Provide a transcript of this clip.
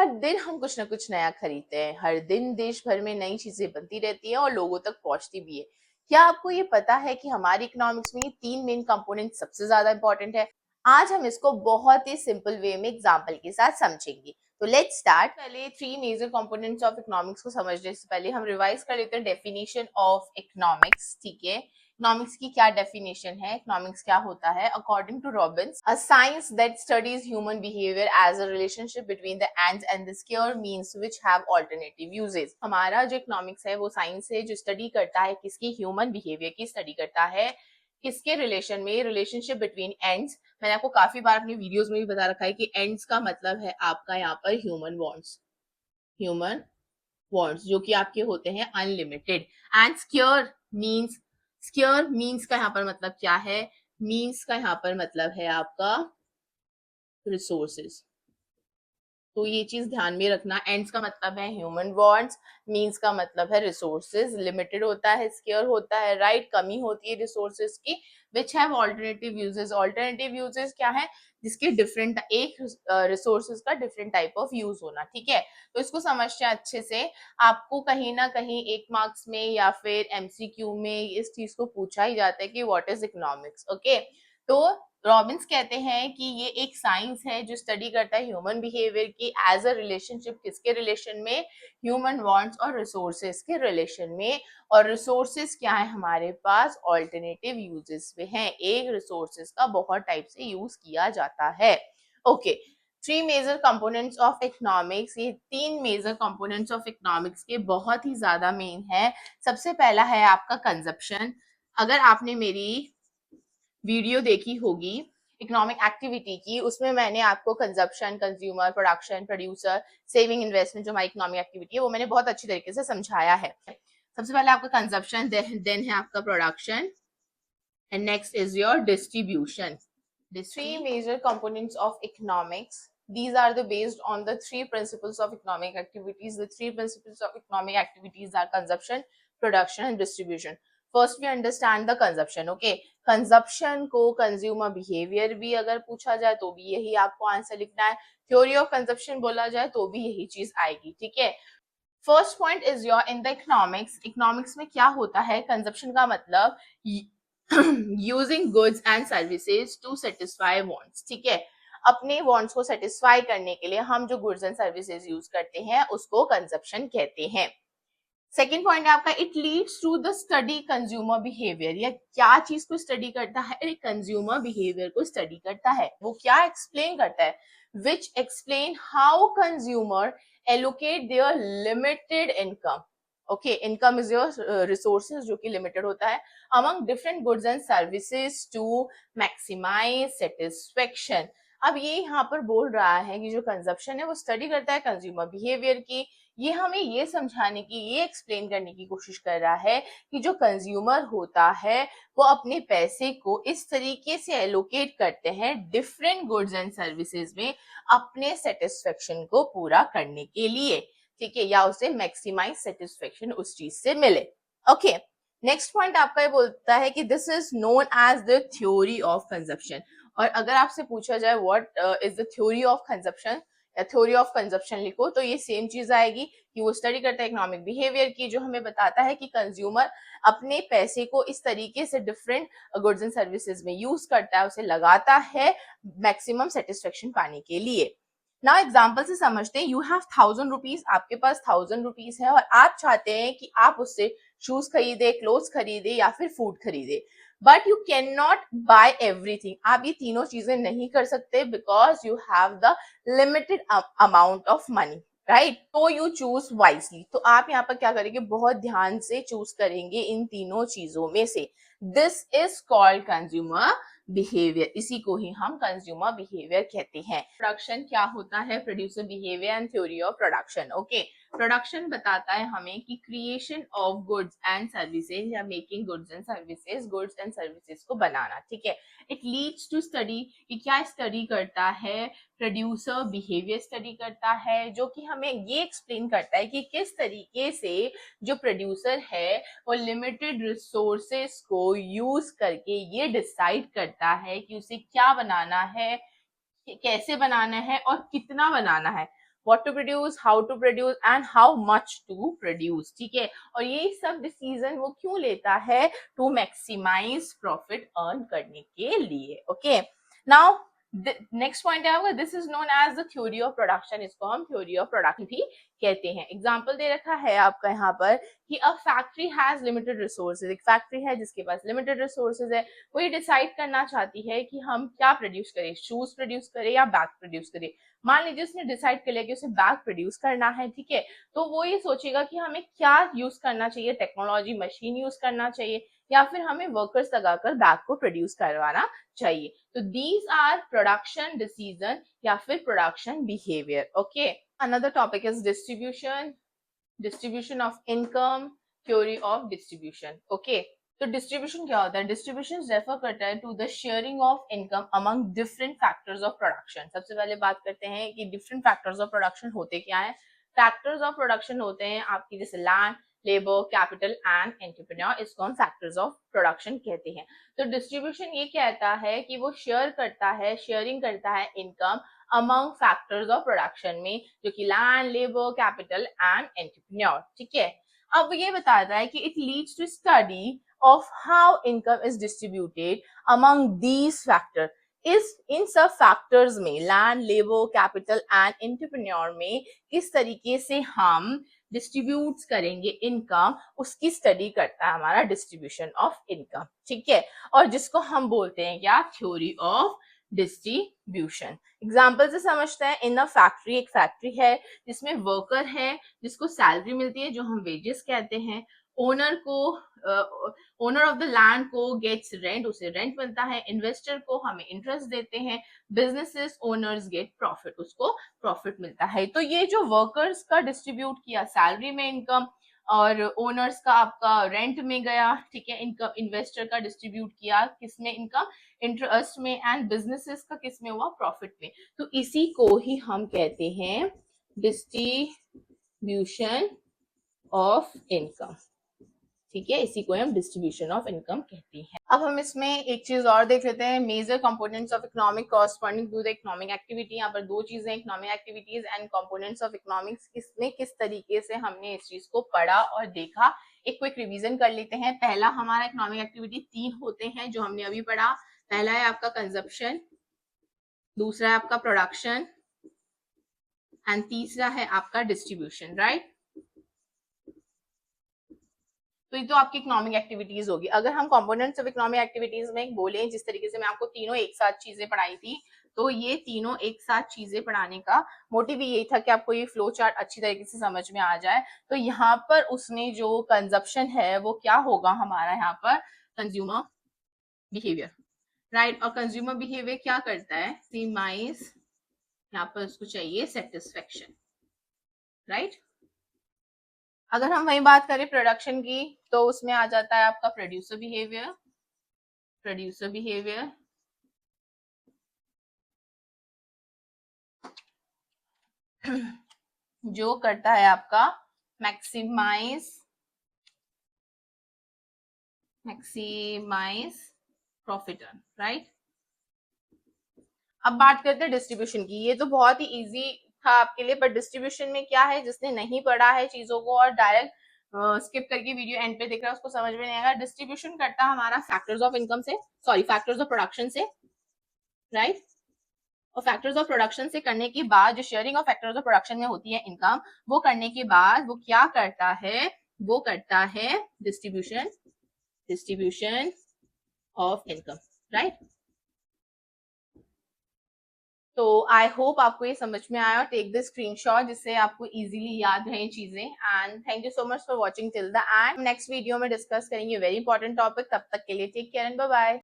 हर दिन हम कुछ ना कुछ नया खरीदते हैं, हर दिन देश भर में नई चीजें बनती रहती हैं और लोगों तक पहुंचती भी है। क्या आपको ये पता है कि हमारी इकोनॉमिक्स में ये तीन मेन कंपोनेंट सबसे ज्यादा इंपॉर्टेंट है? आज हम इसको बहुत ही सिंपल वे में एग्जांपल के साथ समझेंगे। तो लेट्स स्टार्ट। पहले three major components of economics को समझने से पहले हम रिवाइज कर लेते हैं डेफिनेशन ऑफ इकोनॉमिक्स। ठीक है, इकोनॉमिक्स की क्या डेफिनेशन है, इकोनॉमिक्स क्या होता है? According to Robbins, a science that studies human behaviour as a relationship between the ends and the scarce means which have alternative uses. हमारा जो इकोनॉमिक्स है वो साइंस है जो स्टडी करता है किसकी, ह्यूमन बिहेवियर की स्टडी करता है। किसके रिलेशन में? Relationship between ends. मैंने आपको काफी बार अपनी वीडियोस में भी बता रखा है कि एंड्स का मतलब है आपका यहाँ पर ह्यूमन वॉन्ट्स, ह्यूमन वॉन्ट्स जो कि आपके होते हैं unlimited. And square means, square means का यहाँ पर मतलब क्या है? मीन्स का यहाँ पर मतलब है आपका रिसोर्सेज। तो ये चीज ध्यान में रखना, एंड्स का मतलब है ह्यूमन वॉन्ट्स, मीन्स का मतलब है रिसोर्सेज। लिमिटेड होता है, स्केयर होता है, राइट, कमी होती है रिसोर्सेज की। Which have alternative uses, alternative uses क्या है? जिसके डिफरेंट, एक रिसोर्सेज का डिफरेंट टाइप ऑफ यूज होना। ठीक है, तो इसको समझते हैं अच्छे से। आपको कहीं ना कहीं एक मार्क्स में या फिर एमसीक्यू में इस चीज को पूछा ही जाता है कि व्हाट इज इकोनॉमिक्स। ओके, तो रॉबिन्स कहते हैं कि ये एक साइंस है जो स्टडी करता है ह्यूमन बिहेवियर की एज अ रिलेशनशिप। किसके रिलेशन में? ह्यूमन वांट्स और रिसोर्सेज के रिलेशन में। और रिसोर्सेज क्या है हमारे पास? ऑल्टरनेटिव यूजेस में है। एक रिसोर्सेज का बहुत टाइप से यूज किया जाता है। Okay, three major components of economics, ये तीन मेजर कंपोनेंट्स ऑफ इकोनॉमिक्स के बहुत ही ज्यादा मेन है। सबसे पहला है आपका कंजप्शन। अगर आपने मेरी वीडियो देखी होगी इकोनॉमिक एक्टिविटी की, उसमें मैंने आपको consumption, consumer, production, producer, saving, investment, जो हमारी इकोनॉमिक एक्टिविटी है वो मैंने बहुत अच्छी तरीके से समझाया है। सबसे पहले आपका कंजप्शन, देन है आपका production, and next is your distribution. Three major components of economics. These are the based on the three principles of economic activities. The three principles of economic activities are consumption, production, and distribution. First, we understand the consumption. Okay, consumption को consumer behavior भी अगर पूछा जाए तो भी यही आपको answer लिखना है। Theory of consumption बोला जाए तो भी यही चीज आएगी। ठीक है, first point is your in the economics. Economics में क्या होता है? कंजप्शन का मतलब using goods and services to satisfy wants. ठीक है, अपने वांट्स को सेटिस्फाई करने के लिए हम जो गुड्स एंड सर्विसेज यूज करते हैं उसको कंजप्शन कहते हैं। सेकेंड पॉइंट है आपका, it leads to the study consumer behaviour. या क्या चीज को स्टडी करता है? कंज्यूमर बिहेवियर को स्टडी करता है। वो क्या एक्सप्लेन करता है? Which explain how consumer allocate their limited income. Okay, income is your resources जो कि लिमिटेड होता है, among different goods and services to maximise satisfaction. अब ये यहाँ पर बोल रहा है कि जो कंजप्शन है वो स्टडी करता है कंज्यूमर बिहेवियर की। ये हमें ये समझाने की, ये एक्सप्लेन करने की कोशिश कर रहा है कि जो कंज्यूमर होता है वो अपने पैसे को इस तरीके से एलोकेट करते हैं डिफरेंट गुड्स एंड सर्विसेज में अपने सेटिस्फेक्शन को पूरा करने के लिए। ठीक है, या उसे मैक्सिमाइज सेटिस्फेक्शन उस चीज से मिले। ओके, नेक्स्ट पॉइंट आपका ये बोलता है कि this is known as the theory of consumption. और अगर आपसे पूछा जाए what is the theory of consumption या थ्योरी ऑफ कंजप्शन लिखो तो ये सेम चीज आएगी कि वो स्टडी करता है इकोनॉमिक बिहेवियर की, जो हमें बताता है कि कंज्यूमर अपने पैसे को इस तरीके से डिफरेंट गुड्स एंड सर्विसेज में यूज करता है, उसे लगाता है मैक्सिमम सेटिस्फेक्शन पाने के लिए। ना एग्जाम्पल से समझते हैं। यू हैव 1000 रुपीज, आपके पास 1000 रुपीज है और आप चाहते हैं कि आप उससे शूज खरीदे, क्लोथ्स खरीदे या फिर फूड खरीदे, but you can not buy everything. आप ये तीनों चीजें नहीं कर सकते because you have the limited amount of money, right? तो यू चूज वाइजली। तो आप यहाँ पर क्या करेंगे? बहुत ध्यान से चूज करेंगे इन तीनों चीजों में से। This is called consumer behaviour. इसी को ही हम कंज्यूमर बिहेवियर कहते हैं। प्रोडक्शन क्या होता है? Producer behaviour and theory of production. Okay, production बताता है हमें कि creation of goods and services या making goods and services, goods and services को बनाना। ठीक है, इट लीड्स टू स्टडी, कि क्या स्टडी करता है? प्रोड्यूसर बिहेवियर स्टडी करता है, जो कि हमें ये एक्सप्लेन करता है कि किस तरीके से जो प्रोड्यूसर है वो लिमिटेड रिसोर्सेस को यूज करके ये डिसाइड करता है कि उसे क्या बनाना है, कैसे बनाना है और कितना बनाना है। what to produce, how to produce and how much to produce. ठीक है, और ये सब डिसीजन वो क्यों लेता है? टू मैक्सिमाइज प्रॉफिट अर्न करने के लिए. ओके, नाउ नेक्स्ट पॉइंट है आपका, this is known as the theory of production. इसको हम थ्योरी ऑफ प्रोडक्शन भी कहते हैं. एग्जाम्पल दे रखा है आपका यहाँ पर कि a factory has limited resources. एक फैक्ट्री है जिसके पास लिमिटेड रिसोर्सेज है, वो ये डिसाइड करना चाहती है कि हम क्या प्रोड्यूस करें, शूज प्रोड्यूस करें या बैग प्रोड्यूस करें. मान लीजिए उसने डिसाइड कर लिया कि उसे बैग प्रोड्यूस करना है, ठीक है, तो वो ये सोचेगा कि हमें क्या यूज करना चाहिए, टेक्नोलॉजी, मशीन यूज करना चाहिए या फिर हमें वर्कर्स लगाकर बैग को प्रोड्यूस करवाना चाहिए. तो दीज आर प्रोडक्शन डिसीजन या फिर production behaviour. Okay, another topic is distribution, distribution of income, theory of distribution. Okay, तो डिस्ट्रीब्यूशन क्या होता है? डिस्ट्रीब्यूशन रेफर करता है to the sharing of income among different factors of production. सबसे पहले बात करते हैं कि डिफरेंट फैक्टर्स ऑफ प्रोडक्शन होते क्या है. फैक्टर्स ऑफ प्रोडक्शन होते हैं आपकी जैसे land, labour, capital and entrepreneur. इसको हम फैक्टर्स ऑफ प्रोडक्शन कहते हैं. तो डिस्ट्रीब्यूशन ये कहता है कि वो शेयर करता है, शेयरिंग करता है income among factors of production में, जो कि land, labour, capital and entrepreneur. ठीक है, अब ये बताता है कि it leads to study of how income is distributed among these factors. इस इन सब फैक्टर्स में, land, labour, capital and entrepreneur में किस तरीके से हम डिस्ट्रीब्यूट करेंगे इनकम, उसकी स्टडी करता है हमारा डिस्ट्रीब्यूशन ऑफ इनकम. ठीक है, और जिसको हम बोलते हैं क्या? Theory of distribution. एग्जाम्पल से समझते हैं. इन अ फैक्ट्री, एक फैक्ट्री है जिसमें वर्कर है जिसको सैलरी मिलती है जो हम वेजेस कहते हैं. ओनर को, ओनर ऑफ द लैंड को गेट्स रेंट, उसे रेंट मिलता है. इन्वेस्टर को हमें इंटरेस्ट देते हैं. बिजनेसेस ओनर्स गेट प्रॉफिट, उसको प्रॉफिट मिलता है. तो ये जो वर्कर्स का डिस्ट्रीब्यूट किया सैलरी में इनकम, और ओनर्स का आपका रेंट में गया, ठीक है, इनकम. इन्वेस्टर का डिस्ट्रीब्यूट किया किसमें? इनकम, इंटरेस्ट में. एंड बिजनेसेस का किसमें हुआ? प्रॉफिट में. तो इसी को ही हम कहते हैं डिस्ट्रीब्यूशन ऑफ इनकम. ठीक है, इसी को हम डिस्ट्रीब्यूशन ऑफ इनकम कहते हैं. अब हम इसमें एक चीज और देख लेते हैं, major components of economic corresponding to the economic activity. यहाँ पर दो चीजें, economic activities and components of economics. किसमें किस तरीके से हमने इस चीज को पढ़ा और देखा, एक क्विक रिवीजन कर लेते हैं. पहला हमारा इकोनॉमिक एक्टिविटी 3 होते हैं जो हमने अभी पढ़ा. पहला है आपका कंजप्शन, दूसरा है आपका प्रोडक्शन एंड तीसरा है आपका डिस्ट्रीब्यूशन. राइट, तो ये तो आपकी इकोनॉमिक एक्टिविटीज होगी. अगर हम कंपोनेंट्स ऑफ इकोनॉमिक एक्टिविटीज में बोलें, जिस तरीके से मैं आपको तीनों एक साथ चीजें पढ़ाई थी, तो ये तीनों एक साथ चीजें पढ़ाने का मोटिव यही था कि आपको ये फ्लो चार्ट अच्छी तरीके से समझ में आ जाए. तो यहाँ पर उसने जो कंजप्शन है वो क्या होगा हमारा, यहाँ पर कंज्यूमर बिहेवियर. राइट, और कंज्यूमर बिहेवियर क्या करता है? मैक्सिमाइज, यहाँ पर उसको चाहिए सेटिस्फेक्शन. राइट, अगर हम वही बात करें प्रोडक्शन की, तो उसमें आ जाता है आपका प्रोड्यूसर बिहेवियर. प्रोड्यूसर बिहेवियर जो करता है आपका मैक्सिमाइज प्रॉफिट अर्न. राइट, अब बात करते हैं डिस्ट्रीब्यूशन की. ये तो बहुत ही इजी था आपके लिए, पर डिस्ट्रीब्यूशन में क्या है, जिसने नहीं पढ़ा है चीजों को और डायरेक्ट स्किप करके वीडियो एंड पे देख रहा है, उसको समझ में नहीं आएगा. डिस्ट्रीब्यूशन करता है हमारा फैक्टर्स ऑफ इनकम से, सॉरी फैक्टर्स ऑफ प्रोडक्शन से. राइट, और फैक्टर्स ऑफ प्रोडक्शन से करने के बाद जो sharing of factors of production में होती है इनकम, वो करने के बाद वो क्या करता है? वो करता है डिस्ट्रीब्यूशन ऑफ इनकम. राइट, तो आई होप आपको ये समझ में आया. टेक द स्क्रीनशॉट जिससे आपको इजीली याद रहे चीजें. And thank you so much for watching till the end. Next video में डिस्कस करेंगे वेरी इंपॉर्टेंट टॉपिक. तब तक के लिए take care and bye bye.